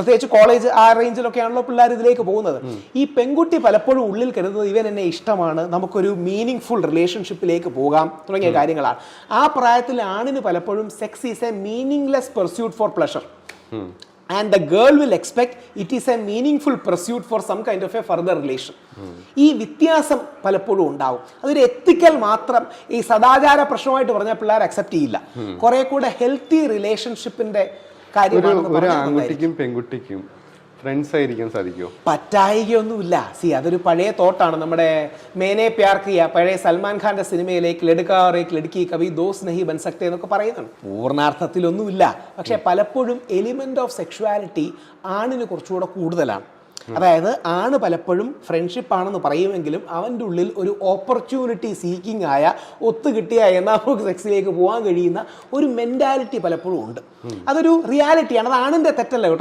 പ്രത്യേകിച്ച് കോളേജ് ആ റേഞ്ചിലൊക്കെയാണല്ലോ പിള്ളേർ ഇതിലേക്ക് പോകുന്നത്. ഈ പെൺകുട്ടി പലപ്പോഴും ഉള്ളിൽ കരുതുന്നത് ഇവൻ എന്നെ ഇഷ്ടമാണ്, നമുക്കൊരു മീനിങ് ഫുൾ റിലേഷൻഷിപ്പിലേക്ക് പോകാം തുടങ്ങിയ കാര്യങ്ങളാണ്. ആ പ്രായത്തിൽ ആണിന് പലപ്പോഴും sex is A meaningless pursuit four pleasure. And the girl will expect it is a meaningful pursuit for some kind of a further relation. ഈ വ്യത്യാസം പലപ്പോഴും ഉണ്ടാവും. അതൊരു എത്തിക്കൽ മാത്രം ഈ സദാചാര പ്രശ്നമായിട്ട് പറഞ്ഞാൽ പിള്ളേർ അക്സെപ്റ്റ് ചെയ്യില്ല. കുറെ കൂടെ ഹെൽത്തി റിലേഷൻഷിപ്പിന്റെ കാര്യമാണ്. പെൺകുട്ടിക്കും ഫ്രണ്ട്സ് ആയിരിക്കാൻ സാധിക്കുമോ? പറ്റായികയൊന്നുമില്ല. അതൊരു പഴയ തോട്ടാണ്. നമ്മുടെ മേനെ പ്യാർ കിയ, പഴയ സൽമാൻ ഖാന്റെ സിനിമയിലേക്ക് ലഡ്കി കവി ദോസ് നഹി ബൻ സക്തെ എന്നൊക്കെ പറയുന്നുണ്ട്. പൂർണ്ണാർത്ഥത്തിലൊന്നുമില്ല. പക്ഷെ പലപ്പോഴും എലിമെന്റ് ഓഫ് സെക്ഷുവാലിറ്റി ആണിന് കുറച്ചുകൂടെ കൂടുതലാണ്. അതായത് ആണ് പലപ്പോഴും ഫ്രണ്ട്ഷിപ്പ് ആണെന്ന് പറയുമെങ്കിലും അവൻ്റെ ഉള്ളിൽ ഒരു ഓപ്പർച്യൂണിറ്റി സീക്കിംഗ് ആയ ഒത്തുകിട്ടിയ എന്നാൽ നമുക്ക് സെക്സിലേക്ക് പോകാൻ കഴിയുന്ന ഒരു മെന്റാലിറ്റി പലപ്പോഴും ഉണ്ട്. അതൊരു റിയാലിറ്റിയാണ്. അത് ആണിന്റെ തെറ്റല്ല കേട്ടോ.